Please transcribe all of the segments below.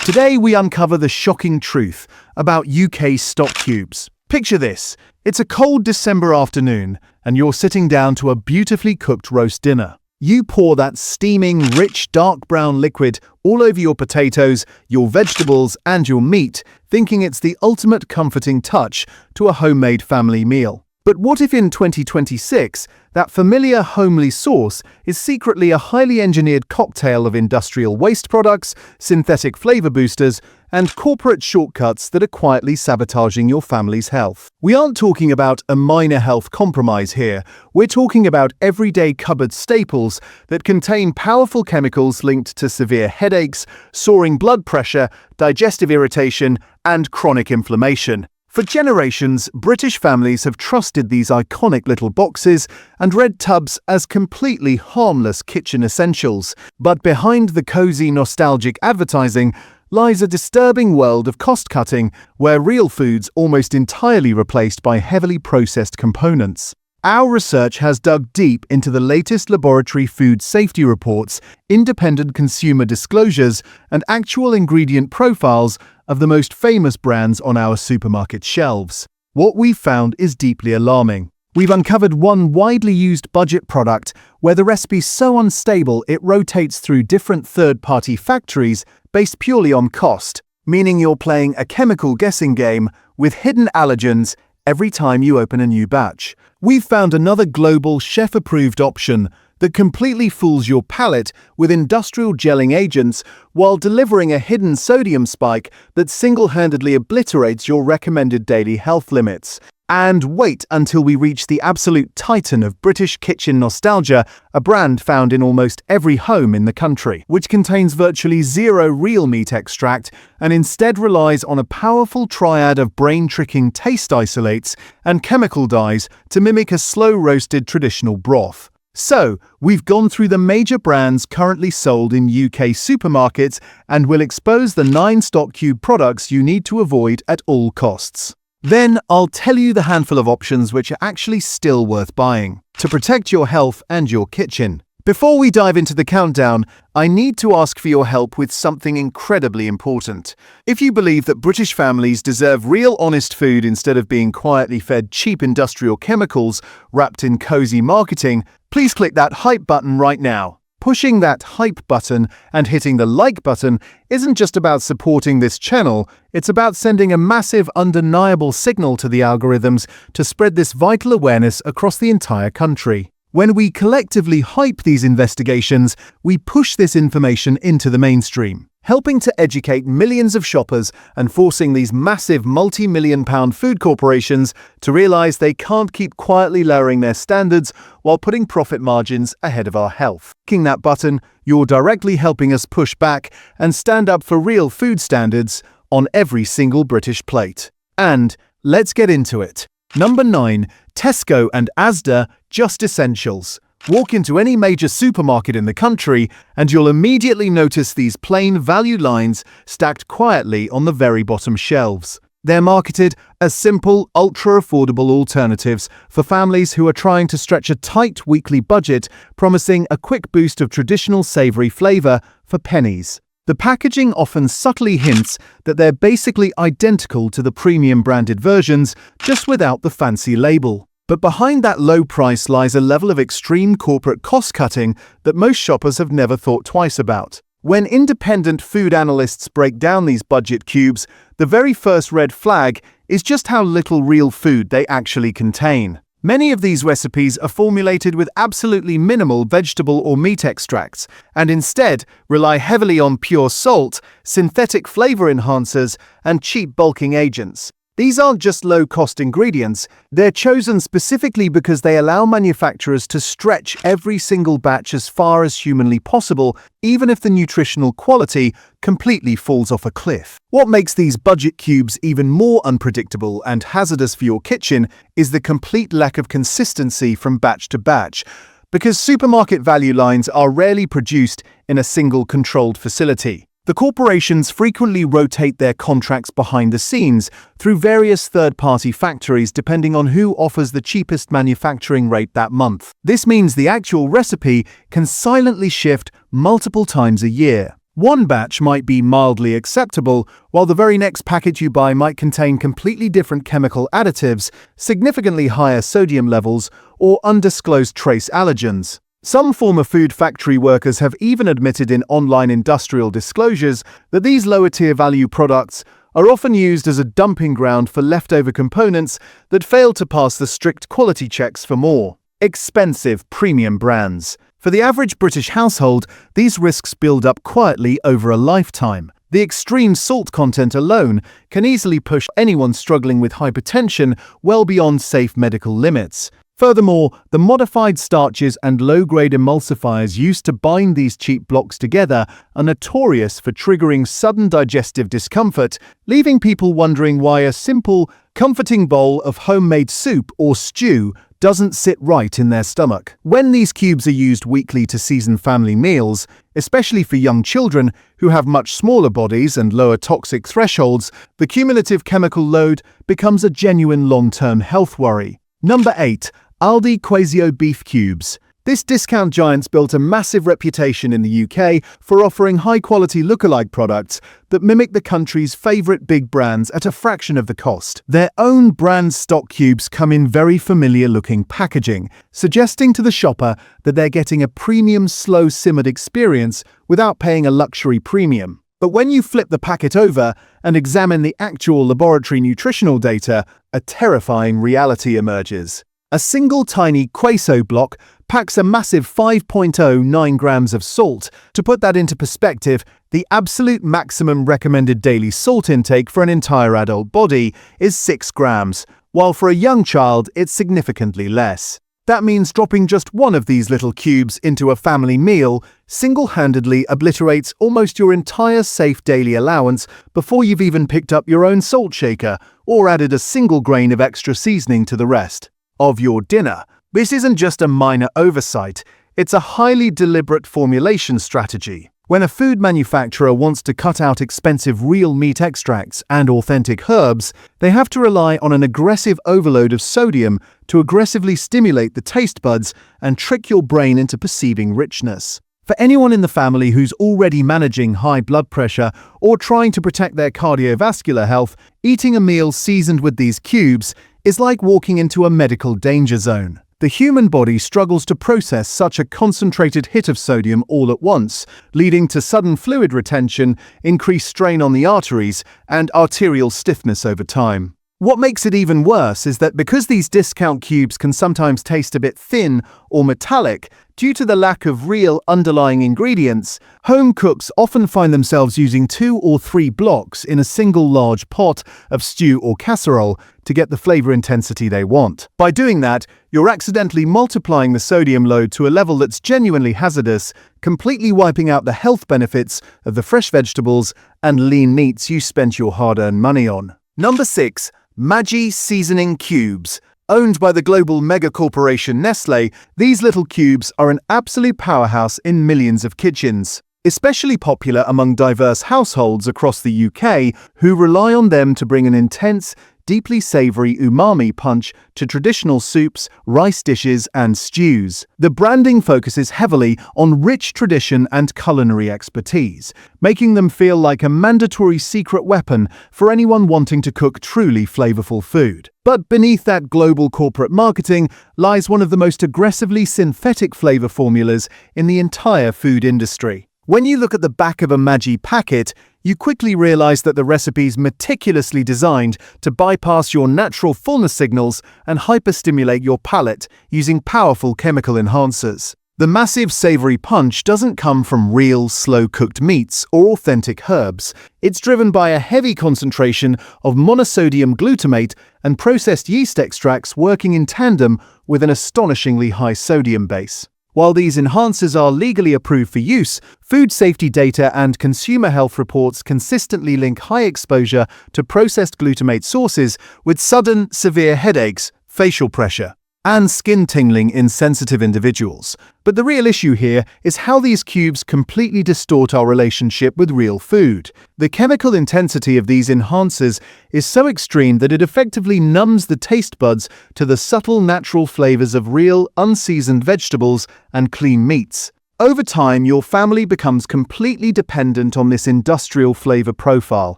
Today we uncover the shocking truth about UK stock cubes. Picture this. It's a cold December afternoon and you're sitting down to a beautifully cooked roast dinner. You pour that steaming, rich, dark brown liquid all over your potatoes, your vegetables and your meat, thinking it's the ultimate comforting touch to a homemade family meal. But what if in 2026, that familiar homely sauce is secretly a highly engineered cocktail of industrial waste products, synthetic flavor boosters, and corporate shortcuts that are quietly sabotaging your family's health? We aren't talking about a minor health compromise here. We're talking about everyday cupboard staples that contain powerful chemicals linked to severe headaches, soaring blood pressure, digestive irritation, and chronic inflammation. For generations, British families have trusted these iconic little boxes and red tubs as completely harmless kitchen essentials. But behind the cozy, nostalgic advertising lies a disturbing world of cost-cutting, where real food's almost entirely replaced by heavily processed components. Our research has dug deep into the latest laboratory food safety reports, independent consumer disclosures, and actual ingredient profiles of the most famous brands on our supermarket shelves. What we've found is deeply alarming. We've uncovered one widely used budget product where the recipe's so unstable it rotates through different third-party factories based purely on cost, meaning you're playing a chemical guessing game with hidden allergens every time you open a new batch. We've found another global chef-approved option that completely fools your palate with industrial gelling agents while delivering a hidden sodium spike that single-handedly obliterates your recommended daily health limits. And wait until we reach the absolute titan of British kitchen nostalgia, a brand found in almost every home in the country, which contains virtually zero real meat extract and instead relies on a powerful triad of brain-tricking taste isolates and chemical dyes to mimic a slow-roasted traditional broth. So, we've gone through the major brands currently sold in UK supermarkets and will expose the 9 stock cube products you need to avoid at all costs. Then I'll tell you the handful of options which are actually still worth buying to protect your health and your kitchen. Before we dive into the countdown, I need to ask for your help with something incredibly important. If you believe that British families deserve real honest food instead of being quietly fed cheap industrial chemicals wrapped in cozy marketing, please click that hype button right now. Pushing that hype button and hitting the like button isn't just about supporting this channel, it's about sending a massive, undeniable signal to the algorithms to spread this vital awareness across the entire country. When we collectively hype these investigations, we push this information into the mainstream, helping to educate millions of shoppers and forcing these massive multi-million-pound food corporations to realize they can't keep quietly lowering their standards while putting profit margins ahead of our health. Clicking that button, you're directly helping us push back and stand up for real food standards on every single British plate. And let's get into it. Number 9. Tesco and Asda Just Essentials. Walk into any major supermarket in the country and you'll immediately notice these plain value lines stacked quietly on the very bottom shelves. They're marketed as simple, ultra-affordable alternatives for families who are trying to stretch a tight weekly budget, promising a quick boost of traditional savoury flavour for pennies. The packaging often subtly hints that they're basically identical to the premium branded versions, just without the fancy label. But behind that low price lies a level of extreme corporate cost-cutting that most shoppers have never thought twice about. When independent food analysts break down these budget cubes, the very first red flag is just how little real food they actually contain. Many of these recipes are formulated with absolutely minimal vegetable or meat extracts, and instead rely heavily on pure salt, synthetic flavor enhancers, and cheap bulking agents. These aren't just low-cost ingredients, they're chosen specifically because they allow manufacturers to stretch every single batch as far as humanly possible, even if the nutritional quality completely falls off a cliff. What makes these budget cubes even more unpredictable and hazardous for your kitchen is the complete lack of consistency from batch to batch. Because supermarket value lines are rarely produced in a single controlled facility. The corporations frequently rotate their contracts behind the scenes through various third-party factories depending on who offers the cheapest manufacturing rate that month. This means the actual recipe can silently shift multiple times a year. One batch might be mildly acceptable, while the very next packet you buy might contain completely different chemical additives, significantly higher sodium levels, or undisclosed trace allergens. Some former food factory workers have even admitted in online industrial disclosures that these lower-tier value products are often used as a dumping ground for leftover components that fail to pass the strict quality checks for more expensive premium brands. For the average British household, these risks build up quietly over a lifetime. The extreme salt content alone can easily push anyone struggling with hypertension well beyond safe medical limits. Furthermore, the modified starches and low-grade emulsifiers used to bind these cheap blocks together are notorious for triggering sudden digestive discomfort, leaving people wondering why a simple, comforting bowl of homemade soup or stew doesn't sit right in their stomach. When these cubes are used weekly to season family meals, especially for young children who have much smaller bodies and lower toxic thresholds, the cumulative chemical load becomes a genuine long-term health worry. Number 8. Aldi Quazio beef cubes. This discount giant's built a massive reputation in the UK for offering high-quality lookalike products that mimic the country's favourite big brands at a fraction of the cost. Their own brand stock cubes come in very familiar-looking packaging, suggesting to the shopper that they're getting a premium slow-simmered experience without paying a luxury premium. But when you flip the packet over and examine the actual laboratory nutritional data, a terrifying reality emerges. A single tiny Quazio block packs a massive 5.09 grams of salt. To put that into perspective, the absolute maximum recommended daily salt intake for an entire adult body is 6 grams, while for a young child it's significantly less. That means dropping just one of these little cubes into a family meal single-handedly obliterates almost your entire safe daily allowance before you've even picked up your own salt shaker or added a single grain of extra seasoning to the rest of your dinner. This isn't just a minor oversight, it's a highly deliberate formulation strategy. When a food manufacturer wants to cut out expensive real meat extracts and authentic herbs, they have to rely on an aggressive overload of sodium to aggressively stimulate the taste buds and trick your brain into perceiving richness. For anyone in the family who's already managing high blood pressure or trying to protect their cardiovascular health, eating a meal seasoned with these cubes is like walking into a medical danger zone. The human body struggles to process such a concentrated hit of sodium all at once, leading to sudden fluid retention, increased strain on the arteries, and arterial stiffness over time. What makes it even worse is that because these discount cubes can sometimes taste a bit thin or metallic due to the lack of real underlying ingredients, home cooks often find themselves using 2 or 3 blocks in a single large pot of stew or casserole to get the flavor intensity they want. By doing that, you're accidentally multiplying the sodium load to a level that's genuinely hazardous, completely wiping out the health benefits of the fresh vegetables and lean meats you spent your hard-earned money on. Number 6. Maggi Seasoning Cubes. Owned by the global mega corporation Nestlé, these little cubes are an absolute powerhouse in millions of kitchens. Especially popular among diverse households across the UK who rely on them to bring an intense, deeply savoury umami punch to traditional soups, rice dishes and stews. The branding focuses heavily on rich tradition and culinary expertise, making them feel like a mandatory secret weapon for anyone wanting to cook truly flavourful food. But beneath that global corporate marketing lies one of the most aggressively synthetic flavour formulas in the entire food industry. When you look at the back of a Maggi packet, you quickly realize that the recipe's meticulously designed to bypass your natural fullness signals and hyperstimulate your palate using powerful chemical enhancers. The massive savory punch doesn't come from real, slow-cooked meats or authentic herbs. It's driven by a heavy concentration of monosodium glutamate and processed yeast extracts working in tandem with an astonishingly high sodium base. While these enhancers are legally approved for use, food safety data and consumer health reports consistently link high exposure to processed glutamate sources with sudden, severe headaches, facial pressure, and skin tingling in sensitive individuals. But the real issue here is how these cubes completely distort our relationship with real food. The chemical intensity of these enhancers is so extreme that it effectively numbs the taste buds to the subtle natural flavors of real, unseasoned vegetables and clean meats. Over time, your family becomes completely dependent on this industrial flavor profile,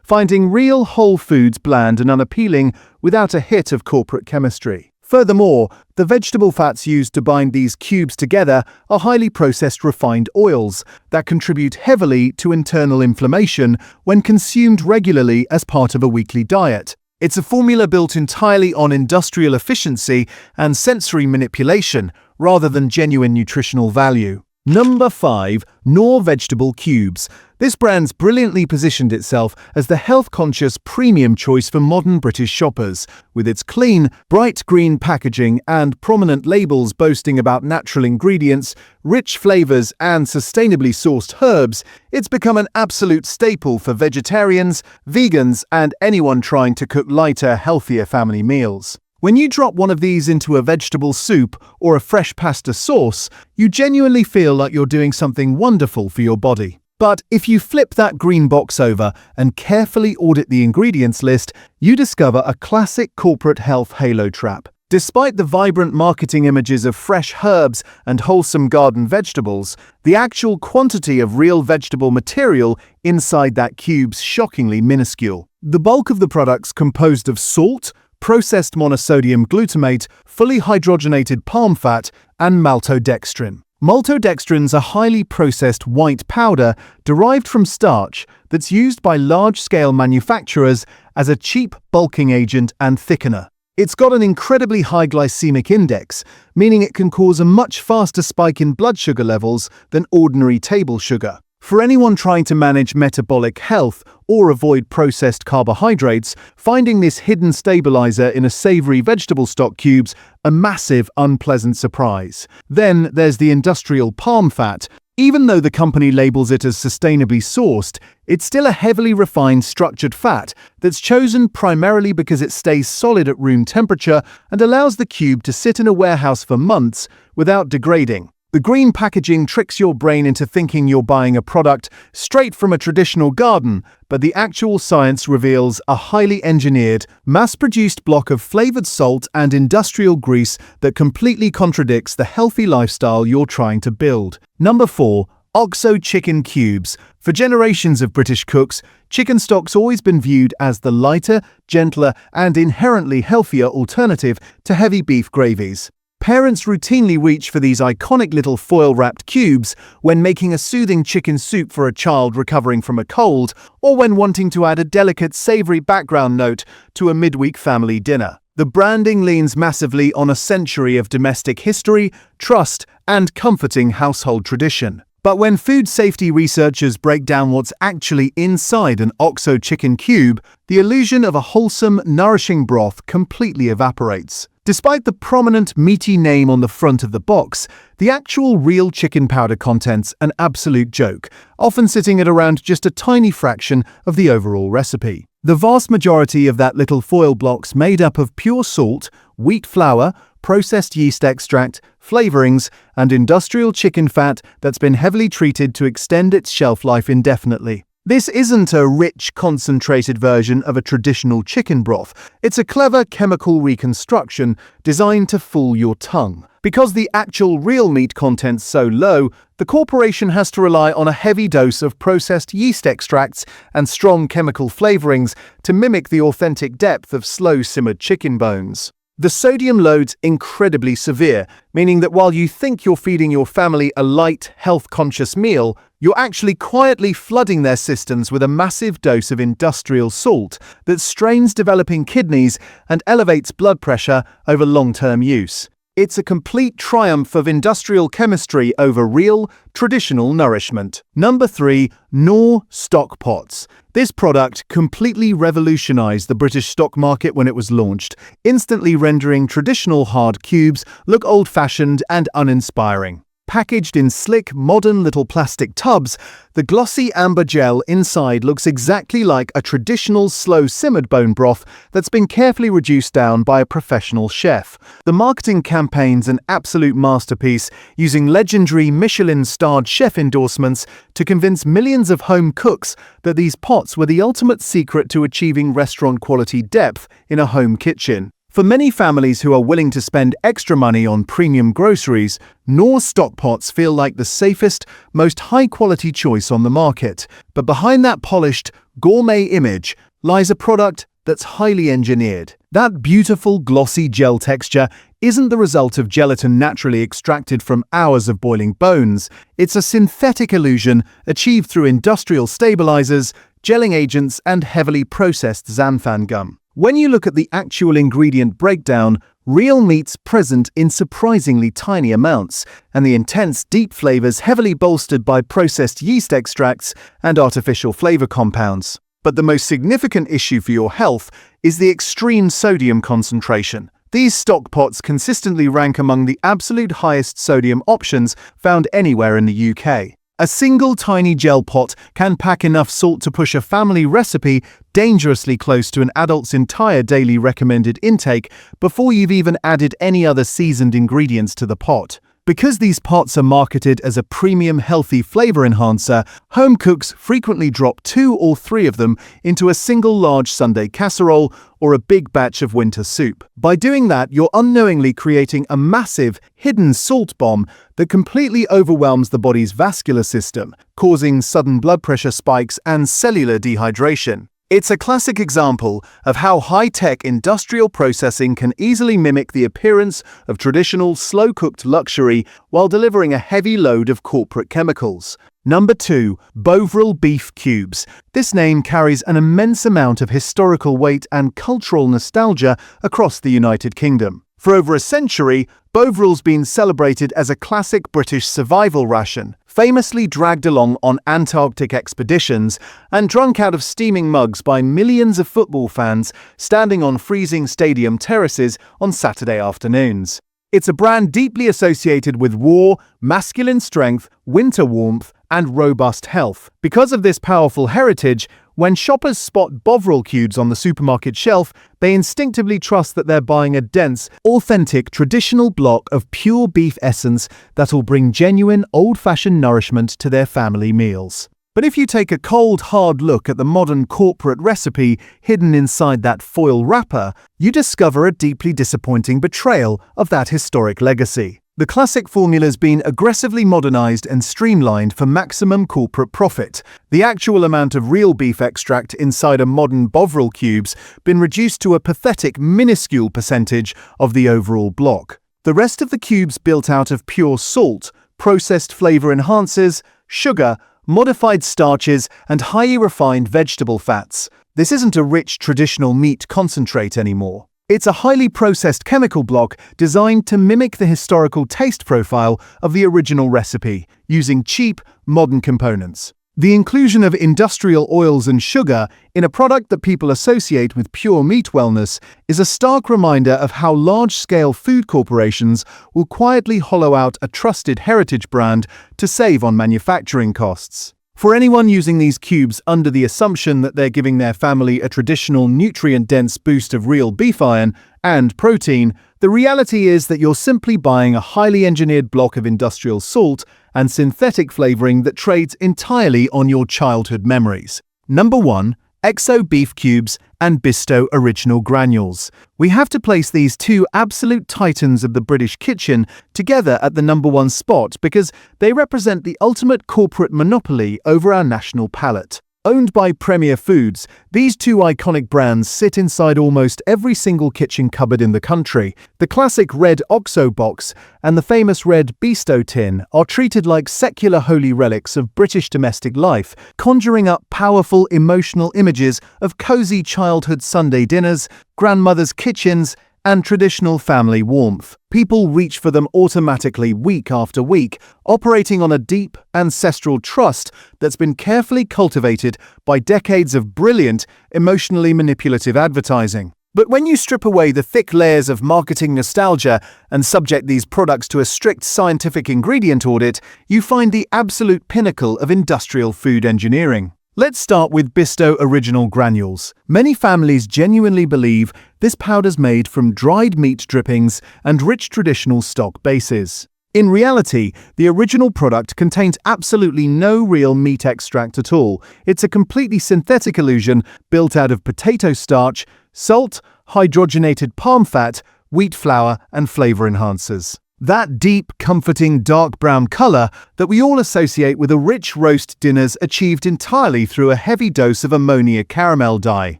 finding real whole foods bland and unappealing without a hit of corporate chemistry. Furthermore, the vegetable fats used to bind these cubes together are highly processed refined oils that contribute heavily to internal inflammation when consumed regularly as part of a weekly diet. It's a formula built entirely on industrial efficiency and sensory manipulation rather than genuine nutritional value. Number 5. Knorr Vegetable Cubes. This brand's brilliantly positioned itself as the health-conscious premium choice for modern British shoppers. With its clean, bright green packaging and prominent labels boasting about natural ingredients, rich flavors, and sustainably sourced herbs, it's become an absolute staple for vegetarians, vegans, and anyone trying to cook lighter, healthier family meals. When you drop one of these into a vegetable soup or a fresh pasta sauce, you genuinely feel like you're doing something wonderful for your body. But if you flip that green box over and carefully audit the ingredients list, you discover a classic corporate health halo trap. Despite the vibrant marketing images of fresh herbs and wholesome garden vegetables, the actual quantity of real vegetable material inside that cube's shockingly minuscule. The bulk of the product's composed of salt, processed monosodium glutamate, fully hydrogenated palm fat, and maltodextrin. Maltodextrin's a highly processed white powder derived from starch that's used by large-scale manufacturers as a cheap bulking agent and thickener. It's got an incredibly high glycemic index, meaning it can cause a much faster spike in blood sugar levels than ordinary table sugar. For anyone trying to manage metabolic health or avoid processed carbohydrates, finding this hidden stabilizer in a savory vegetable stock cube's a massive, unpleasant surprise. Then there's the industrial palm fat. Even though the company labels it as sustainably sourced, it's still a heavily refined structured fat that's chosen primarily because it stays solid at room temperature and allows the cube to sit in a warehouse for months without degrading. The green packaging tricks your brain into thinking you're buying a product straight from a traditional garden, but the actual science reveals a highly engineered, mass-produced block of flavored salt and industrial grease that completely contradicts the healthy lifestyle you're trying to build. Number 4. Oxo chicken cubes. For generations of British cooks, chicken stock's always been viewed as the lighter, gentler, and inherently healthier alternative to heavy beef gravies. Parents routinely reach for these iconic little foil-wrapped cubes when making a soothing chicken soup for a child recovering from a cold, or when wanting to add a delicate, savory background note to a midweek family dinner. The branding leans massively on a century of domestic history, trust, and comforting household tradition. But when food safety researchers break down what's actually inside an Oxo chicken cube, the illusion of a wholesome, nourishing broth completely evaporates. Despite the prominent meaty name on the front of the box, the actual real chicken powder content's an absolute joke, often sitting at around just a tiny fraction of the overall recipe. The vast majority of that little foil block's made up of pure salt, wheat flour, processed yeast extract, flavorings, and industrial chicken fat that's been heavily treated to extend its shelf life indefinitely. This isn't a rich, concentrated version of a traditional chicken broth. It's a clever chemical reconstruction designed to fool your tongue. Because the actual real meat content's so low, the corporation has to rely on a heavy dose of processed yeast extracts and strong chemical flavorings to mimic the authentic depth of slow-simmered chicken bones. The sodium load's incredibly severe, meaning that while you think you're feeding your family a light, health-conscious meal, you're actually quietly flooding their systems with a massive dose of industrial salt that strains developing kidneys and elevates blood pressure over long-term use. It's a complete triumph of industrial chemistry over real, traditional nourishment. Number 3. Knorr Stock Pots. This product completely revolutionized the British stock market when it was launched, instantly rendering traditional hard cubes look old-fashioned and uninspiring. Packaged in slick, modern little plastic tubs, the glossy amber gel inside looks exactly like a traditional slow-simmered bone broth that's been carefully reduced down by a professional chef. The marketing campaign's an absolute masterpiece, using legendary Michelin-starred chef endorsements to convince millions of home cooks that these pots were the ultimate secret to achieving restaurant-quality depth in a home kitchen. For many families who are willing to spend extra money on premium groceries, Knorr stock pots feel like the safest, most high-quality choice on the market. But behind that polished, gourmet image lies a product that's highly engineered. That beautiful, glossy gel texture isn't the result of gelatin naturally extracted from hours of boiling bones. It's a synthetic illusion achieved through industrial stabilizers, gelling agents, and heavily processed xanthan gum. When you look at the actual ingredient breakdown, real meat's present in surprisingly tiny amounts, and the intense, deep flavors heavily bolstered by processed yeast extracts and artificial flavor compounds. But the most significant issue for your health is the extreme sodium concentration. These stock pots consistently rank among the absolute highest sodium options found anywhere in the UK. A single tiny gel pot can pack enough salt to push a family recipe dangerously close to an adult's entire daily recommended intake before you've even added any other seasoned ingredients to the pot. Because these pots are marketed as a premium healthy flavor enhancer, home cooks frequently drop 2 or 3 of them into a single large Sunday casserole or a big batch of winter soup. By doing that, you're unknowingly creating a massive, hidden salt bomb that completely overwhelms the body's vascular system, causing sudden blood pressure spikes and cellular dehydration. It's a classic example of how high-tech industrial processing can easily mimic the appearance of traditional slow-cooked luxury while delivering a heavy load of corporate chemicals. Number 2. Bovril beef cubes. This name carries an immense amount of historical weight and cultural nostalgia across the United Kingdom. For over a century, Bovril's been celebrated as a classic British survival ration, famously dragged along on Antarctic expeditions and drunk out of steaming mugs by millions of football fans standing on freezing stadium terraces on Saturday afternoons. It's a brand deeply associated with war, masculine strength, winter warmth, and robust health. Because of this powerful heritage, when shoppers spot Bovril cubes on the supermarket shelf, they instinctively trust that they're buying a dense, authentic, traditional block of pure beef essence that'll bring genuine, old-fashioned nourishment to their family meals. But if you take a cold, hard look at the modern corporate recipe hidden inside that foil wrapper, you discover a deeply disappointing betrayal of that historic legacy. The classic formula's been aggressively modernized and streamlined for maximum corporate profit. The actual amount of real beef extract inside a modern Bovril cube's been reduced to a pathetic, minuscule percentage of the overall block. The rest of the cube's built out of pure salt, processed flavor enhancers, sugar, modified starches, and highly refined vegetable fats. This isn't a rich, traditional meat concentrate anymore. It's a highly processed chemical block designed to mimic the historical taste profile of the original recipe, using cheap, modern components. The inclusion of industrial oils and sugar in a product that people associate with pure meat wellness is a stark reminder of how large-scale food corporations will quietly hollow out a trusted heritage brand to save on manufacturing costs. For anyone using these cubes under the assumption that they're giving their family a traditional nutrient-dense boost of real beef iron and protein, the reality is that you're simply buying a highly engineered block of industrial salt and synthetic flavoring that trades entirely on your childhood memories. Number 1. Oxo beef cubes and Bisto original granules. We have to place these two absolute titans of the British kitchen together at the number 1 spot because they represent the ultimate corporate monopoly over our national palate. Owned by Premier Foods, these two iconic brands sit inside almost every single kitchen cupboard in the country. The classic red Oxo box and the famous red Bisto tin are treated like secular holy relics of British domestic life, conjuring up powerful emotional images of cozy childhood Sunday dinners, grandmother's kitchens, and traditional family warmth. People reach for them automatically week after week, operating on a deep, ancestral trust that's been carefully cultivated by decades of brilliant, emotionally manipulative advertising. But when you strip away the thick layers of marketing nostalgia and subject these products to a strict scientific ingredient audit, you find the absolute pinnacle of industrial food engineering. Let's start with Bisto Original Granules. Many families genuinely believe this powder's made from dried meat drippings and rich traditional stock bases. In reality, the original product contains absolutely no real meat extract at all. It's a completely synthetic illusion built out of potato starch, salt, hydrogenated palm fat, wheat flour, and flavor enhancers. That deep, comforting dark brown color that we all associate with a rich roast dinners achieved entirely through a heavy dose of ammonia caramel dye.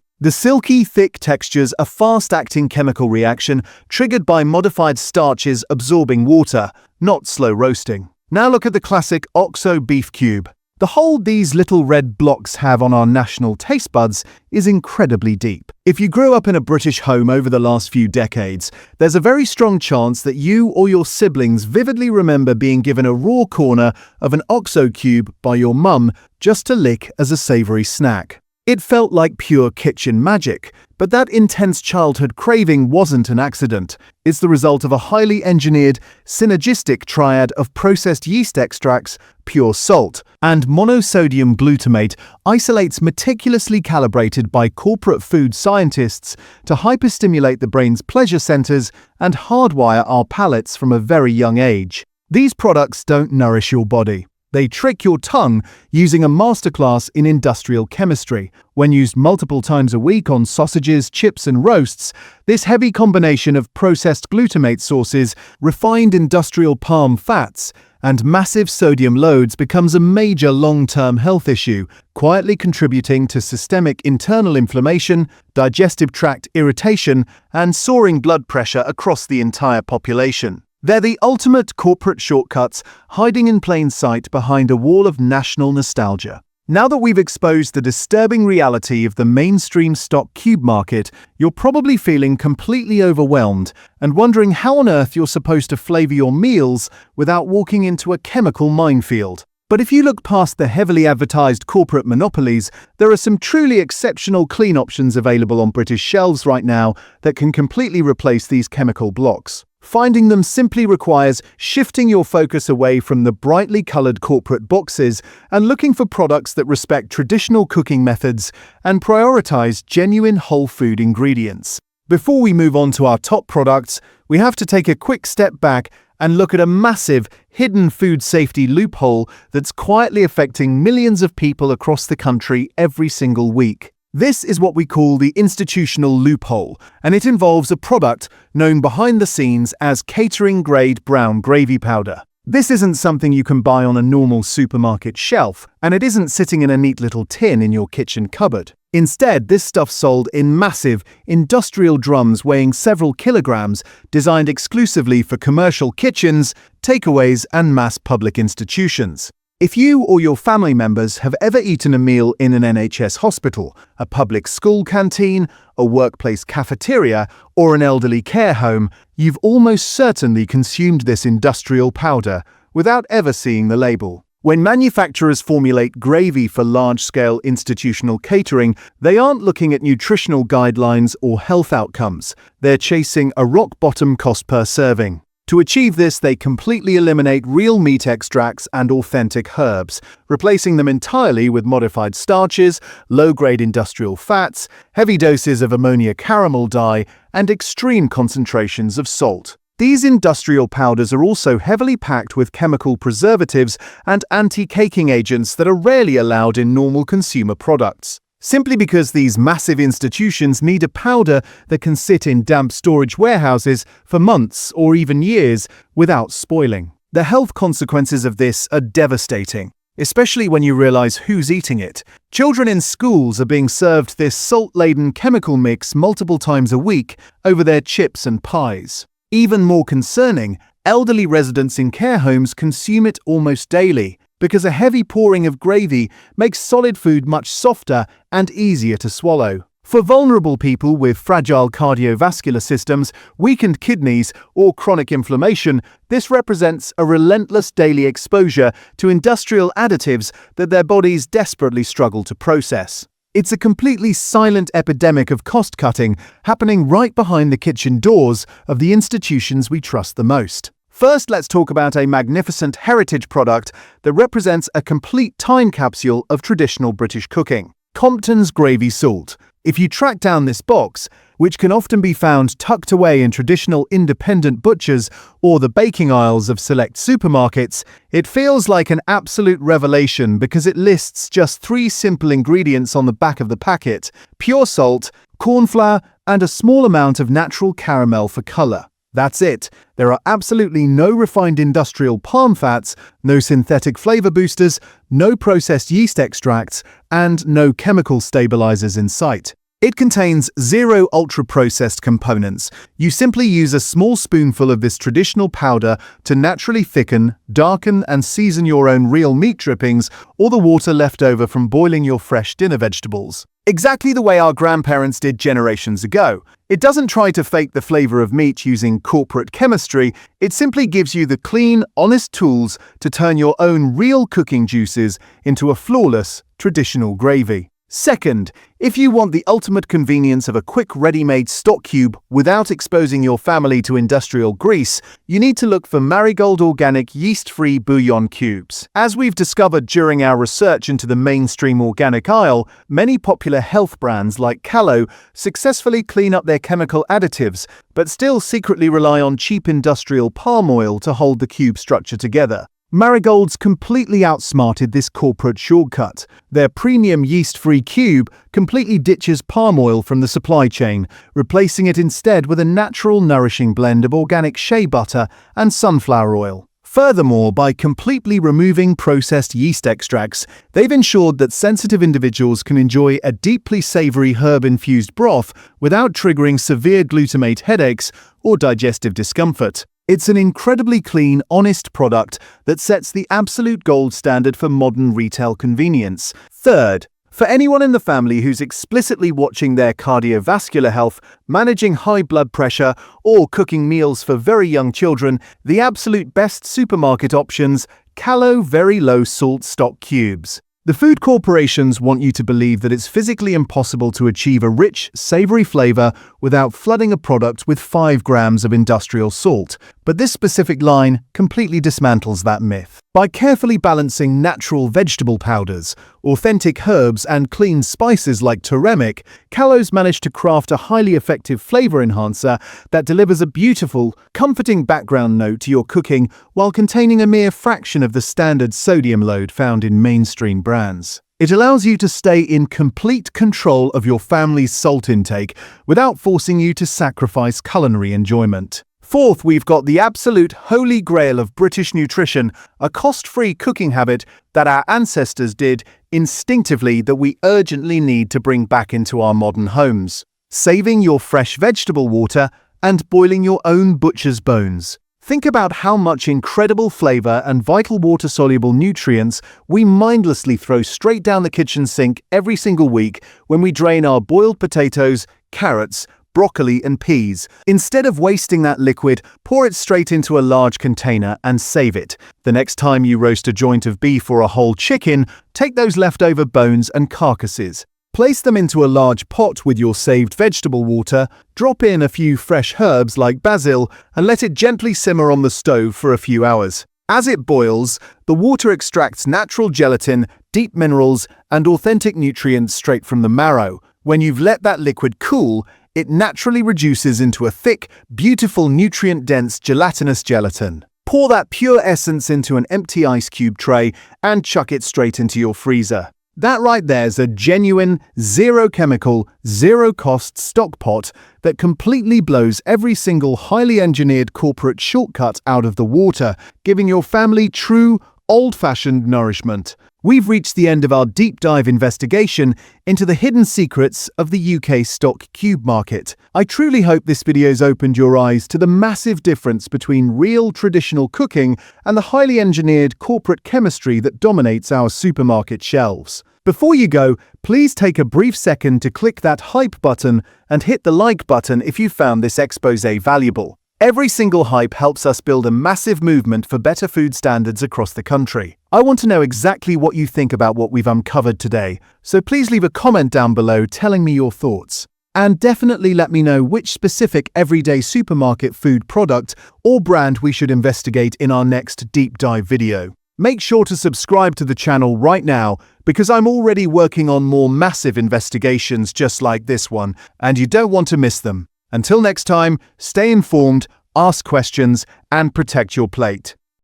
The silky, thick textures a fast-acting chemical reaction triggered by modified starches absorbing water, not slow roasting. Now look at the classic Oxo beef cube. The hold these little red blocks have on our national taste buds is incredibly deep. If you grew up in a British home over the last few decades, there's a very strong chance that you or your siblings vividly remember being given a raw corner of an Oxo cube by your mum just to lick as a savoury snack. It felt like pure kitchen magic, but that intense childhood craving wasn't an accident. It's the result of a highly engineered, synergistic triad of processed yeast extracts, pure salt, and monosodium glutamate isolates meticulously calibrated by corporate food scientists to hyperstimulate the brain's pleasure centers and hardwire our palates from a very young age. These products don't nourish your body. They trick your tongue using a masterclass in industrial chemistry. When used multiple times a week on sausages, chips, and roasts, this heavy combination of processed glutamate sources, refined industrial palm fats, and massive sodium loads becomes a major long-term health issue, quietly contributing to systemic internal inflammation, digestive tract irritation, and soaring blood pressure across the entire population. They're the ultimate corporate shortcuts, hiding in plain sight behind a wall of national nostalgia. Now that we've exposed the disturbing reality of the mainstream stock cube market, you're probably feeling completely overwhelmed and wondering how on earth you're supposed to flavor your meals without walking into a chemical minefield. But if you look past the heavily advertised corporate monopolies, there are some truly exceptional clean options available on British shelves right now that can completely replace these chemical blocks. Finding them simply requires shifting your focus away from the brightly colored corporate boxes and looking for products that respect traditional cooking methods and prioritize genuine whole food ingredients. Before we move on to our top products, we have to take a quick step back and look at a massive, hidden food safety loophole that's quietly affecting millions of people across the country every single week. This is what we call the institutional loophole, and it involves a product known behind the scenes as catering-grade brown gravy powder. This isn't something you can buy on a normal supermarket shelf, and it isn't sitting in a neat little tin in your kitchen cupboard. Instead, this stuff's sold in massive, industrial drums weighing several kilograms, designed exclusively for commercial kitchens, takeaways, and mass public institutions. If you or your family members have ever eaten a meal in an NHS hospital, a public school canteen, a workplace cafeteria, or an elderly care home, you've almost certainly consumed this industrial powder without ever seeing the label. When manufacturers formulate gravy for large-scale institutional catering, they aren't looking at nutritional guidelines or health outcomes. They're chasing a rock-bottom cost per serving. To achieve this, they completely eliminate real meat extracts and authentic herbs, replacing them entirely with modified starches, low-grade industrial fats, heavy doses of ammonia caramel dye, and extreme concentrations of salt. These industrial powders are also heavily packed with chemical preservatives and anti-caking agents that are rarely allowed in normal consumer products. Simply because these massive institutions need a powder that can sit in damp storage warehouses for months or even years without spoiling. The health consequences of this are devastating, especially when you realize who's eating it. Children in schools are being served this salt-laden chemical mix multiple times a week over their chips and pies. Even more concerning, elderly residents in care homes consume it almost daily, because a heavy pouring of gravy makes solid food much softer and easier to swallow. For vulnerable people with fragile cardiovascular systems, weakened kidneys, or chronic inflammation, this represents a relentless daily exposure to industrial additives that their bodies desperately struggle to process. It's a completely silent epidemic of cost-cutting happening right behind the kitchen doors of the institutions we trust the most. First, let's talk about a magnificent heritage product that represents a complete time capsule of traditional British cooking: Compton's gravy salt. If you track down this box, which can often be found tucked away in traditional independent butchers or the baking aisles of select supermarkets, it feels like an absolute revelation because it lists just 3 simple ingredients on the back of the packet: pure salt, corn flour, and a small amount of natural caramel for color. That's it. There are absolutely no refined industrial palm fats, no synthetic flavor boosters, no processed yeast extracts, and no chemical stabilizers in sight. It contains 0 ultra-processed components. You simply use a small spoonful of this traditional powder to naturally thicken, darken, and season your own real meat drippings or the water left over from boiling your fresh dinner vegetables. Exactly the way our grandparents did generations ago. It doesn't try to fake the flavor of meat using corporate chemistry. It simply gives you the clean, honest tools to turn your own real cooking juices into a flawless, traditional gravy. Second, if you want the ultimate convenience of a quick ready-made stock cube without exposing your family to industrial grease, you need to look for Marigold organic yeast-free bouillon cubes. As we've discovered during our research into the mainstream organic aisle, many popular health brands like Kallo successfully clean up their chemical additives, but still secretly rely on cheap industrial palm oil to hold the cube structure together. Marigold's completely outsmarted this corporate shortcut. Their premium yeast-free cube completely ditches palm oil from the supply chain, replacing it instead with a natural, nourishing blend of organic shea butter and sunflower oil. Furthermore, by completely removing processed yeast extracts, they've ensured that sensitive individuals can enjoy a deeply savory herb-infused broth without triggering severe glutamate headaches or digestive discomfort. It's an incredibly clean, honest product that sets the absolute gold standard for modern retail convenience. Third, for anyone in the family who's explicitly watching their cardiovascular health, managing high blood pressure, or cooking meals for very young children, the absolute best supermarket options: Kallo Very Low Salt Stock Cubes. The food corporations want you to believe that it's physically impossible to achieve a rich, savory flavor without flooding a product with 5 grams of industrial salt. But this specific line completely dismantles that myth. By carefully balancing natural vegetable powders, authentic herbs, and clean spices like turmeric, Kallo's managed to craft a highly effective flavor enhancer that delivers a beautiful, comforting background note to your cooking while containing a mere fraction of the standard sodium load found in mainstream brands. It allows you to stay in complete control of your family's salt intake without forcing you to sacrifice culinary enjoyment. Fourth, we've got the absolute holy grail of British nutrition, a cost-free cooking habit that our ancestors did instinctively that we urgently need to bring back into our modern homes. Saving your fresh vegetable water and boiling your own butcher's bones. Think about how much incredible flavor and vital water-soluble nutrients we mindlessly throw straight down the kitchen sink every single week when we drain our boiled potatoes, carrots, broccoli, and peas. Instead of wasting that liquid, pour it straight into a large container and save it. The next time you roast a joint of beef or a whole chicken, take those leftover bones and carcasses. Place them into a large pot with your saved vegetable water, drop in a few fresh herbs like basil, and let it gently simmer on the stove for a few hours. As it boils, the water extracts natural gelatin, deep minerals, and authentic nutrients straight from the marrow. When you've let that liquid cool, it naturally reduces into a thick, beautiful, nutrient-dense gelatinous gelatin. Pour that pure essence into an empty ice cube tray and chuck it straight into your freezer. That right there's a genuine, zero-chemical, zero-cost stock pot that completely blows every single highly engineered corporate shortcut out of the water, giving your family true, old-fashioned nourishment. We've reached the end of our deep dive investigation into the hidden secrets of the UK stock cube market. I truly hope this video's opened your eyes to the massive difference between real traditional cooking and the highly engineered corporate chemistry that dominates our supermarket shelves. Before you go, please take a brief second to click that hype button and hit the like button if you found this expose valuable. Every single hype helps us build a massive movement for better food standards across the country. I want to know exactly what you think about what we've uncovered today, so please leave a comment down below telling me your thoughts. And definitely let me know which specific everyday supermarket food product or brand we should investigate in our next deep dive video. Make sure to subscribe to the channel right now because I'm already working on more massive investigations just like this one, and you don't want to miss them. Until next time, stay informed, ask questions, and protect your plate.